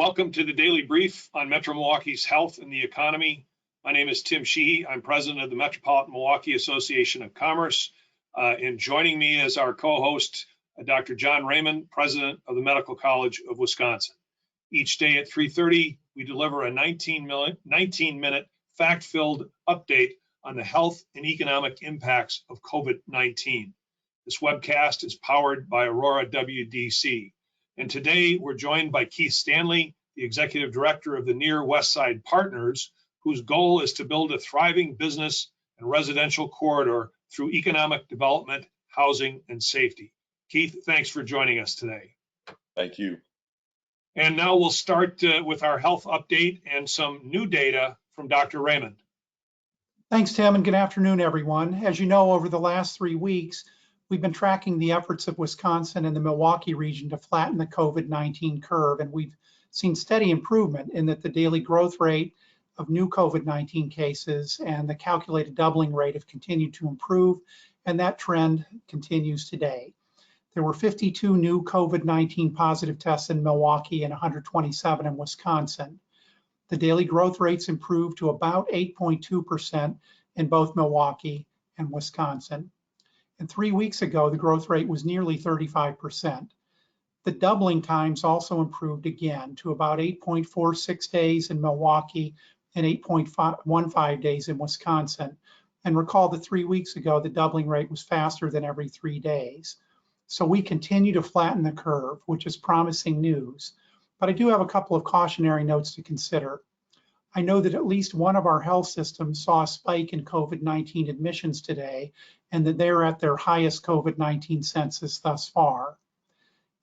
Welcome to the Daily Brief on Metro Milwaukee's health and the economy. My name is Tim Sheehy. I'm president of the Metropolitan Milwaukee Association of Commerce. And joining me as our co-host, Dr. John Raymond, president of the Medical College of Wisconsin. Each day at 3:30, we deliver a 19-minute fact-filled update on the health and economic impacts of COVID-19. This webcast is powered by Aurora WDC. And today we're joined by Keith Stanley, the executive director of the Near West Side Partners, whose goal is to build a thriving business and residential corridor through economic development, housing, and safety. Keith, thanks for joining us today. Thank you. And now we'll start with our health update and some new data from Dr. Raymond. Thanks, Tim, and good afternoon, everyone. As you know, over the last 3 weeks, we've been tracking the efforts of Wisconsin and the Milwaukee region to flatten the COVID-19 curve, and we've seen steady improvement in that the daily growth rate of new COVID-19 cases and the calculated doubling rate have continued to improve, and that trend continues today. There were 52 new COVID-19 positive tests in Milwaukee and 127 in Wisconsin. The daily growth rates improved to about 8.2% in both Milwaukee and Wisconsin. And 3 weeks ago, the growth rate was nearly 35%. The doubling times also improved again to about 8.46 days in Milwaukee and 8.15 days in Wisconsin. And recall that 3 weeks ago, the doubling rate was faster than every 3 days. So we continue to flatten the curve, which is promising news. But I do have a couple of cautionary notes to consider. I know that at least one of our health systems saw a spike in COVID-19 admissions today, and that they're at their highest COVID-19 census thus far.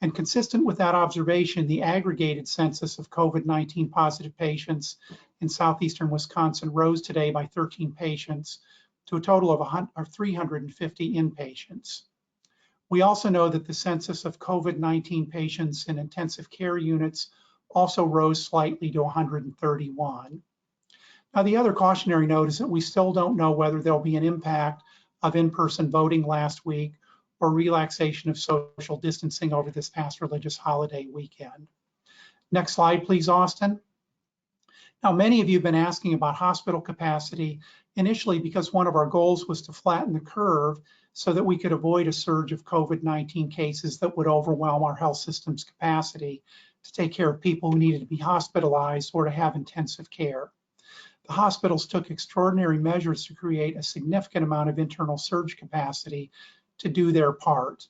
And consistent with that observation, the aggregated census of COVID-19 positive patients in southeastern Wisconsin rose today by 13 patients to a total of 350 inpatients. We also know that the census of COVID-19 patients in intensive care units also rose slightly to 131. Now, the other cautionary note is that we still don't know whether there'll be an impact of in-person voting last week or relaxation of social distancing over this past religious holiday weekend. Next slide, please, Austin. Now, many of you have been asking about hospital capacity, initially because one of our goals was to flatten the curve so that we could avoid a surge of COVID-19 cases that would overwhelm our health system's capacity to take care of people who needed to be hospitalized or to have intensive care. The hospitals took extraordinary measures to create a significant amount of internal surge capacity to do their part.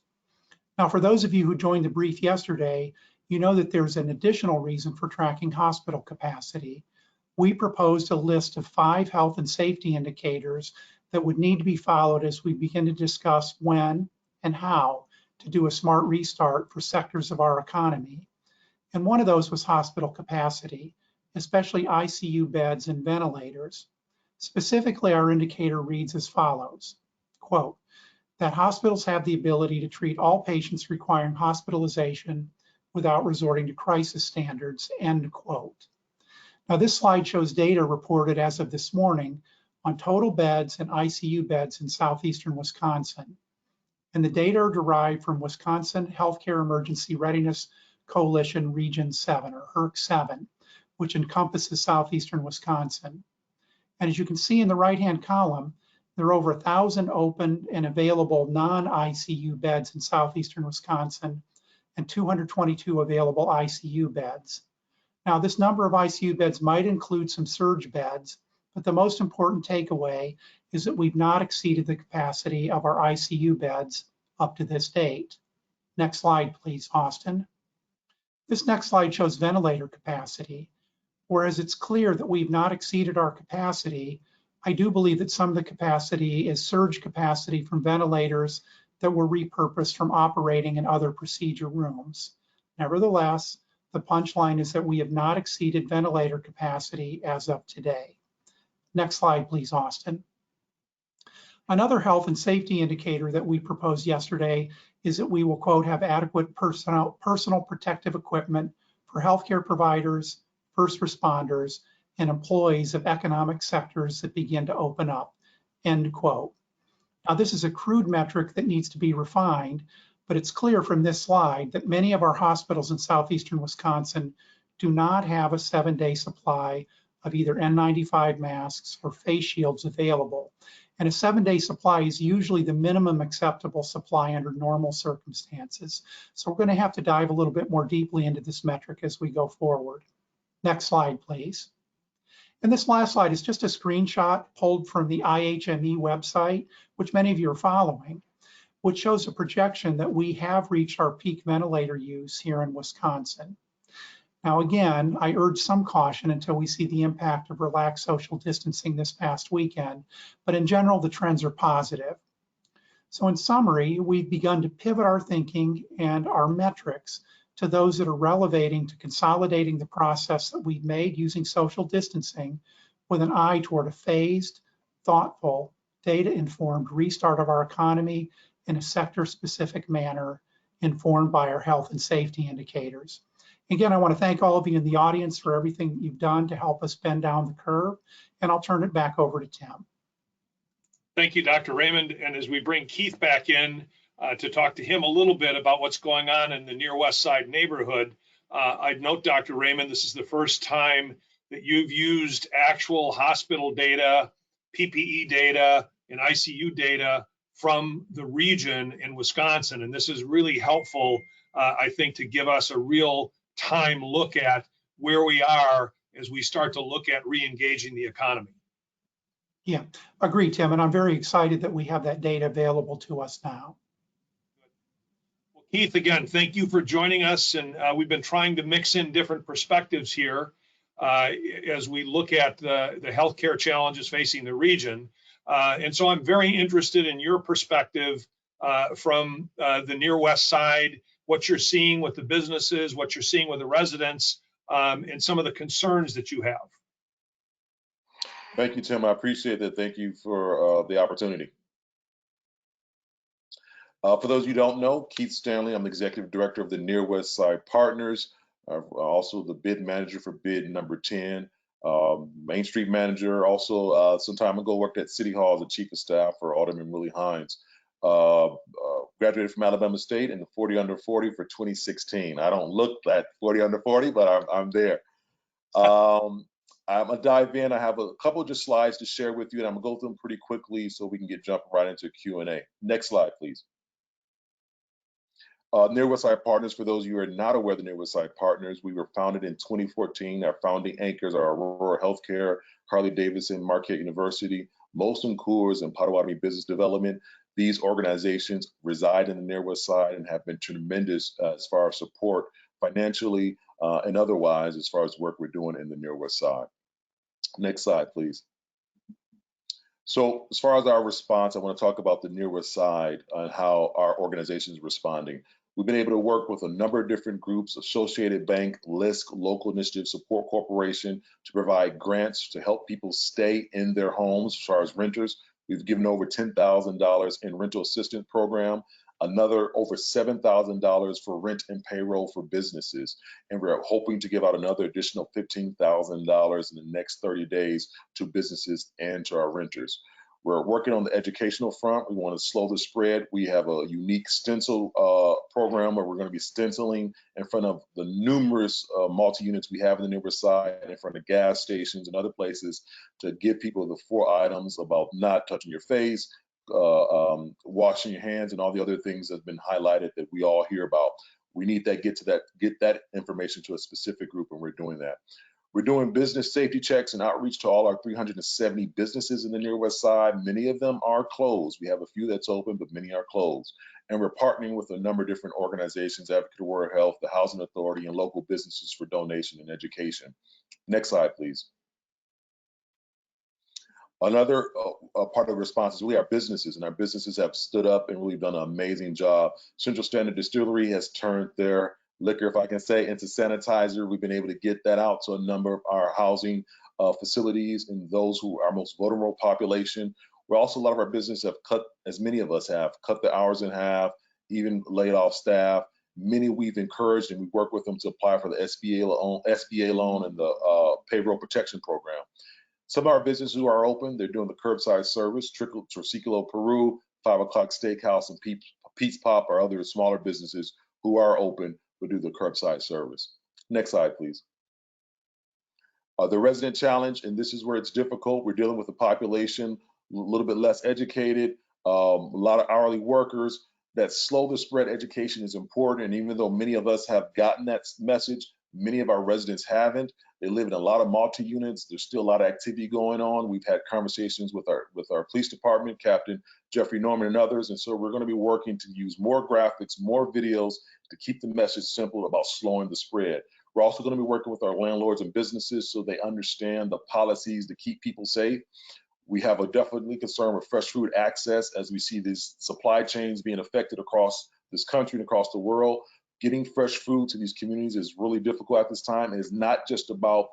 Now, for those of you who joined the brief yesterday, you know that there's an additional reason for tracking hospital capacity. We proposed a list of 5 health and safety indicators that would need to be followed as we begin to discuss when and how to do a smart restart for sectors of our economy. And one of those was hospital capacity, especially ICU beds and ventilators. Specifically, our indicator reads as follows, quote, that hospitals have the ability to treat all patients requiring hospitalization without resorting to crisis standards, end quote. Now, this slide shows data reported as of this morning on total beds and ICU beds in southeastern Wisconsin. And the data are derived from Wisconsin Healthcare Emergency Readiness Coalition Region 7, or HERC 7, which encompasses southeastern Wisconsin. And as you can see in the right-hand column, there are over 1,000 open and available non-ICU beds in southeastern Wisconsin and 222 available ICU beds. Now, this number of ICU beds might include some surge beds, but the most important takeaway is that we've not exceeded the capacity of our ICU beds up to this date. Next slide, please, Austin. This next slide shows ventilator capacity. Whereas it's clear that we've not exceeded our capacity, I do believe that some of the capacity is surge capacity from ventilators that were repurposed from operating in other procedure rooms. Nevertheless, the punchline is that we have not exceeded ventilator capacity as of today. Next slide, please, Austin. Another health and safety indicator that we proposed yesterday is that we will, quote, have adequate personal protective equipment for healthcare providers, first responders, and employees of economic sectors that begin to open up, end quote. Now, this is a crude metric that needs to be refined, but it's clear from this slide that many of our hospitals in southeastern Wisconsin do not have a 7-day supply of either N95 masks or face shields available. And a 7-day supply is usually the minimum acceptable supply under normal circumstances. So we're going to have to dive a little bit more deeply into this metric as we go forward. Next slide, please. And this last slide is just a screenshot pulled from the IHME website, which many of you are following, which shows a projection that we have reached our peak ventilator use here in Wisconsin. Now, again, I urge some caution until we see the impact of relaxed social distancing this past weekend, but in general, the trends are positive. So in summary, we've begun to pivot our thinking and our metrics to those that are relevating to consolidating the process that we've made using social distancing with an eye toward a phased, thoughtful, data-informed restart of our economy in a sector-specific manner informed by our health and safety indicators. Again, I want to thank all of you in the audience for everything that you've done to help us bend down the curve, and I'll turn it back over to Tim. Thank you, Dr. Raymond. And as we bring Keith back in to talk to him a little bit about what's going on in the near West Side neighborhood, I'd note, Dr. Raymond, this is the first time that you've used actual hospital data, PPE data, and ICU data from the region in Wisconsin. And this is really helpful, I think, to give us a real time look at where we are as we start to look at re-engaging the economy. Yeah, agree, Tim, and I'm very excited that we have that data available to us now. Well, Keith, again, thank you for joining us, and we've been trying to mix in different perspectives here as we look at the healthcare challenges facing the region. And so I'm very interested in your perspective from the near West Side, what you're seeing with the businesses, what you're seeing with the residents, and some of the concerns that you have. Thank you, Tim. I appreciate that. Thank you for the opportunity. For those of you who don't know, Keith Stanley, I'm the Executive Director of the Near West Side Partners, also the bid manager for bid number 10, Main Street manager. Also, some time ago, worked at City Hall as a Chief of Staff for Alderman Willie Hines. Graduated from Alabama State in the 40 under 40 for 2016. I don't look like 40 under 40, but I'm there. I'm gonna dive in. I have a couple of just slides to share with you, and I'm gonna go through them pretty quickly so we can get jumping right into Q&A. Next slide, please. Near West Side Partners, for those of you who are not aware of the Near West Side Partners, we were founded in 2014. Our founding anchors are Aurora Healthcare, Harley-Davidson, Marquette University, Molson Coors, and Potawatomi Business Development. These organizations reside in the Near West Side and have been tremendous as far as support financially and otherwise as far as work we're doing in the Near West Side. Next slide, please. So as far as our response, I want to talk about the Near West Side and how our organization is responding. We've been able to work with a number of different groups, Associated Bank, LISC, Local Initiative Support Corporation, to provide grants to help people stay in their homes as far as renters. We've given over $10,000 in rental assistance program, another over $7,000 for rent and payroll for businesses. And we're hoping to give out another additional $15,000 in the next 30 days to businesses and to our renters. We're working on the educational front. We want to slow the spread. We have a unique stencil program where we're going to be stenciling in front of the numerous multi-units we have in the Near West Side, in front of gas stations and other places, to give people the 4 items about not touching your face, washing your hands, and all the other things that have been highlighted that we all hear about. We need to get that information to a specific group, and we're doing that. We're doing business safety checks and outreach to all our 370 businesses in the Near West Side. Many of them are closed. We have a few that's open, but many are closed. And we're partnering with a number of different organizations, Advocate World Health, the Housing Authority, and local businesses for donation and education. Next slide, please. Another part of the response is really our businesses, and our businesses have stood up and really done an amazing job. Central Standard Distillery has turned their liquor, if I can say, into sanitizer. We've been able to get that out to a number of our housing facilities and those who are our most vulnerable population. We're also, a lot of our businesses have cut, as many of us have, cut the hours in half, even laid off staff. Many we've encouraged, and we work with them to apply for the SBA loan and the payroll protection program. Some of our businesses who are open, they're doing the curbside service. Triciclo Peru, 5 O'Clock Steakhouse, and Pete's Pop are other smaller businesses who are open will do the curbside service. Next slide, please. The resident challenge, and this is where it's difficult. We're dealing with a population a little bit less educated, a lot of hourly workers. That slow the spread education is important. And even though many of us have gotten that message, many of our residents haven't. They live in a lot of multi-units. There's still a lot of activity going on. We've had conversations with our police department, Captain Jeffrey Norman and others. And so we're going to be working to use more graphics, more videos to keep the message simple about slowing the spread. We're also going to be working with our landlords and businesses so they understand the policies to keep people safe. We have a definitely concern with fresh food access as we see these supply chains being affected across this country and across the world. Getting fresh food to these communities is really difficult at this time. And it's not just about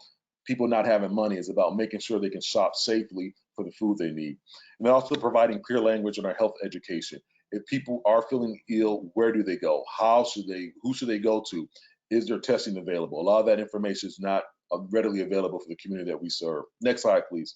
people not having money. It's about making sure they can shop safely for the food they need. And then also providing clear language in our health education. If people are feeling ill, where do they go? Who should they go to? Is there testing available? A lot of that information is not readily available for the community that we serve. Next slide, please.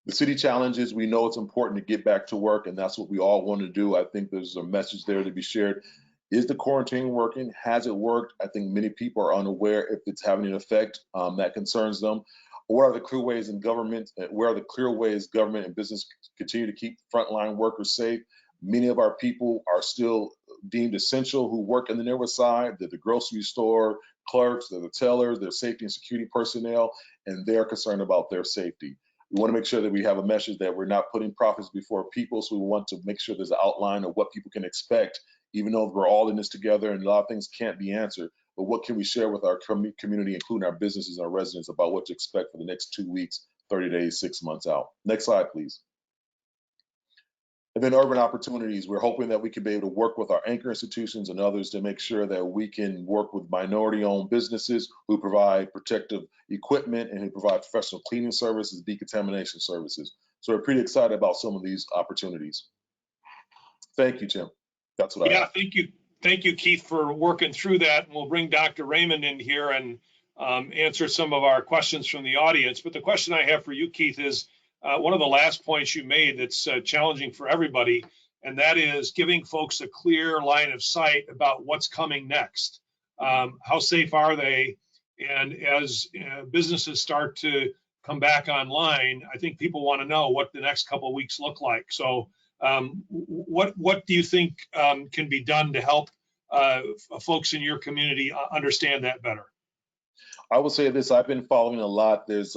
The city challenges, we know it's important to get back to work, and that's what we all want to do. I think there's a message there to be shared. Is the quarantine working? Has it worked? I think many people are unaware if it's having an effect that concerns them. What are the clear ways in government? Where are the clear ways government and business continue to keep frontline workers safe? Many of our people are still deemed essential who work in the NWS side. They're the grocery store clerks, they're the tellers, they're safety and security personnel, and they're concerned about their safety. We want to make sure that we have a message that we're not putting profits before people. So we want to make sure there's an outline of what people can expect, even though we're all in this together and a lot of things can't be answered. But what can we share with our community, including our businesses and our residents, about what to expect for the next 2 weeks, 30 days, 6 months out? Next slide, please. And then urban opportunities. We're hoping that we can be able to work with our anchor institutions and others to make sure that we can work with minority-owned businesses who provide protective equipment and who provide professional cleaning services, decontamination services. So we're pretty excited about some of these opportunities. Thank you, Tim. That's what I have. Thank you. Thank you, Keith, for working through that. And we'll bring Dr. Raymond in here and answer some of our questions from the audience. But the question I have for you, Keith, is one of the last points you made that's challenging for everybody, and that is giving folks a clear line of sight about what's coming next. How safe are they? And as businesses start to come back online, I think people want to know what the next couple of weeks look like. So what do you think can be done to help folks in your community understand that better? I would say this, I've been following a lot. There's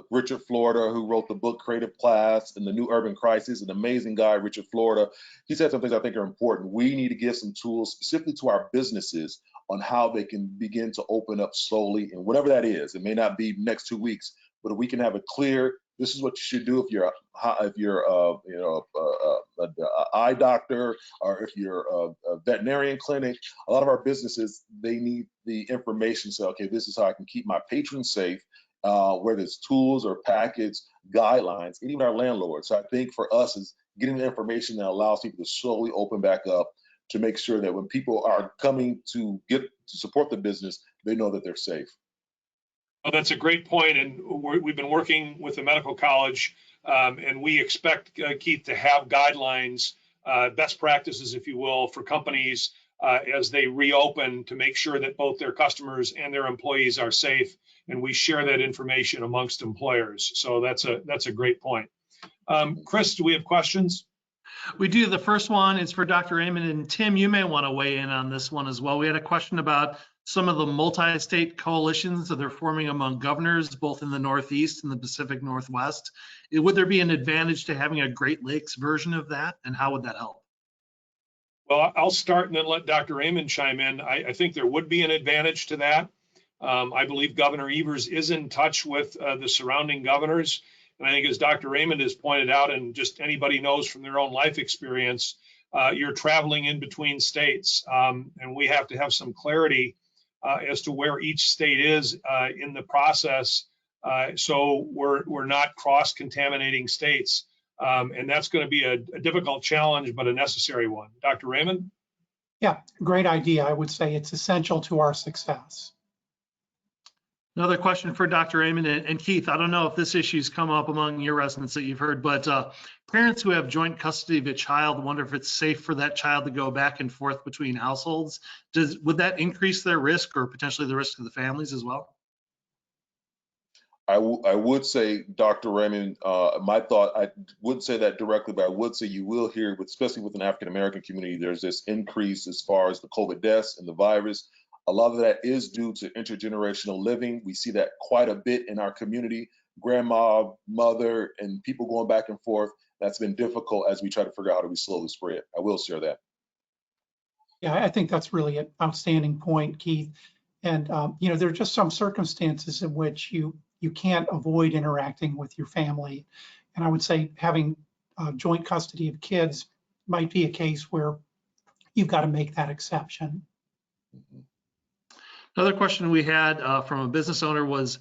Richard Florida, who wrote the book Creative Class and the New Urban Crisis, an amazing guy, Richard Florida. He said some things I think are important. We need to give some tools specifically to our businesses on how they can begin to open up slowly, and whatever that is. It may not be next 2 weeks, but if we can have a clear, this is what you should do if you're an eye doctor, or if you're a veterinarian clinic. A lot of our businesses, they need the information. So, okay, this is how I can keep my patrons safe, whether it's tools or packets, guidelines, and even our landlords. So I think for us is getting the information that allows people to slowly open back up, to make sure that when people are coming to support the business, they know that they're safe. Well, that's a great point, and we've been working with the medical college, and we expect, Keith, to have guidelines, best practices, if you will, for companies as they reopen, to make sure that both their customers and their employees are safe, and we share that information amongst employers. So that's a great point. Chris, do we have questions? We do. The first one is for Dr. Raymond, and Tim, you may want to weigh in on this one as well. We had a question about some of the multi-state coalitions that they're forming among governors, both in the Northeast and the Pacific Northwest. Would there be an advantage to having a Great Lakes version of that, and how would that help? Well, I'll start and then let Dr. Raymond chime in. I think there would be an advantage to that. I believe Governor Evers is in touch with the surrounding governors. And I think, as Dr. Raymond has pointed out, and just anybody knows from their own life experience, you're traveling in between states, and we have to have some clarity as to where each state is in the process, so we're not cross-contaminating states. And that's going to be a difficult challenge, but a necessary one. Dr. Raymond? Yeah, great idea. I would say it's essential to our success. Another question for Dr. Raymond and Keith. I don't know if this issue's come up among your residents that you've heard, but parents who have joint custody of a child wonder if it's safe for that child to go back and forth between households. Would that increase their risk, or potentially the risk to the families as well? I would say, Dr. Raymond, my thought, I wouldn't say that directly, but I would say you will hear, especially with an African-American community, there's this increase as far as the COVID deaths and the virus. A lot of that is due to intergenerational living. We see that quite a bit in our community. Grandma, mother, and people going back and forth. That's been difficult as we try to figure out how do we slow the spread. I will share that. Yeah, I think that's really an outstanding point, Keith. And you know, there are just some circumstances in which you can't avoid interacting with your family. And I would say having joint custody of kids might be a case where you've got to make that exception. Another question we had from a business owner was,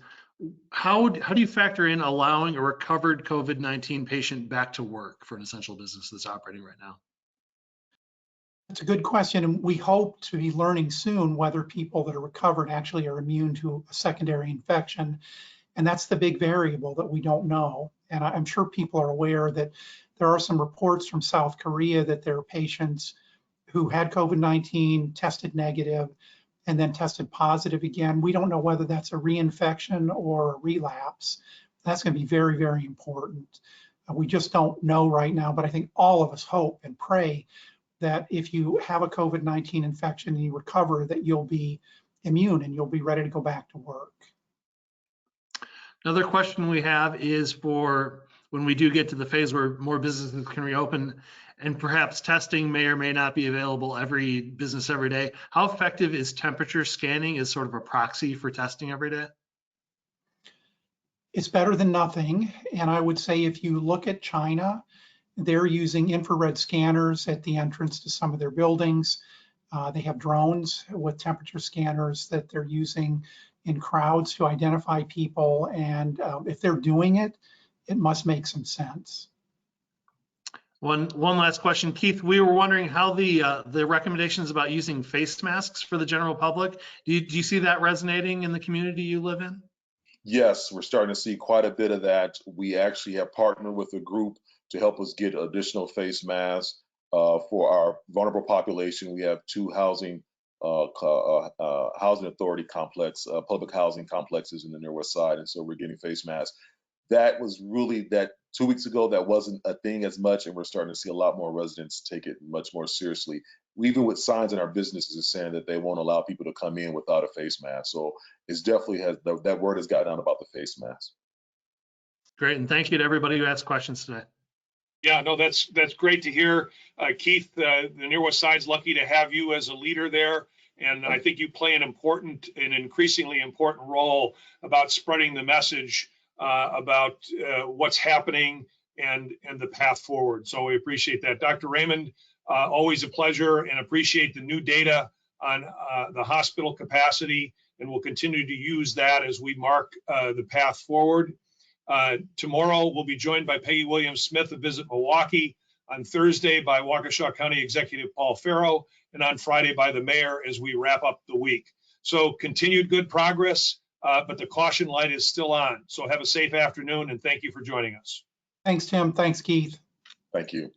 how do you factor in allowing a recovered COVID-19 patient back to work for an essential business that's operating right now? That's a good question, and we hope to be learning soon whether people that are recovered actually are immune to a secondary infection. And that's the big variable that we don't know. And I'm sure people are aware that there are some reports from South Korea that there are patients who had COVID-19, tested negative, and then tested positive again. We don't know whether that's a reinfection or a relapse. That's going to be very, very important. We just don't know right now, but I think all of us hope and pray that if you have a COVID-19 infection and you recover, that you'll be immune and you'll be ready to go back to work. Another question we have is for when we do get to the phase where more businesses can reopen and perhaps testing may or may not be available every business every day. How effective is temperature scanning as sort of a proxy for testing every day? It's better than nothing. And I would say if you look at China, they're using infrared scanners at the entrance to some of their buildings. They have drones with temperature scanners that they're using in crowds to identify people. And if they're doing it, it must make some sense. One last question, Keith. We were wondering how the recommendations about using face masks for the general public, do you see that resonating in the community you live in? Yes, we're starting to see quite a bit of that. We actually have partnered with a group to help us get additional face masks for our vulnerable population. We have two housing authority complex, public housing complexes in the Near West Side, and so we're getting face masks. That was really, that 2 weeks ago, that wasn't a thing as much, and we're starting to see a lot more residents take it much more seriously. Even with signs in our businesses saying that they won't allow people to come in without a face mask. So it's definitely that word has gotten out about the face mask. Great, and thank you to everybody who asked questions today. Yeah, no, that's great to hear. Keith, the Near West Side's lucky to have you as a leader there. And I think you play an increasingly important role about spreading the message about what's happening and the path forward. So we appreciate that. Dr. Raymond, always a pleasure, and appreciate the new data on the hospital capacity, and we'll continue to use that as we mark the path forward. Tomorrow we'll be joined by Peggy Williams-Smith of Visit Milwaukee, on Thursday by Waukesha County Executive Paul Farrow, and on Friday by the mayor as we wrap up the week. So continued good progress, but the caution light is still on. So have a safe afternoon, and thank you for joining us. Thanks, Tim. Thanks, Keith. Thank you.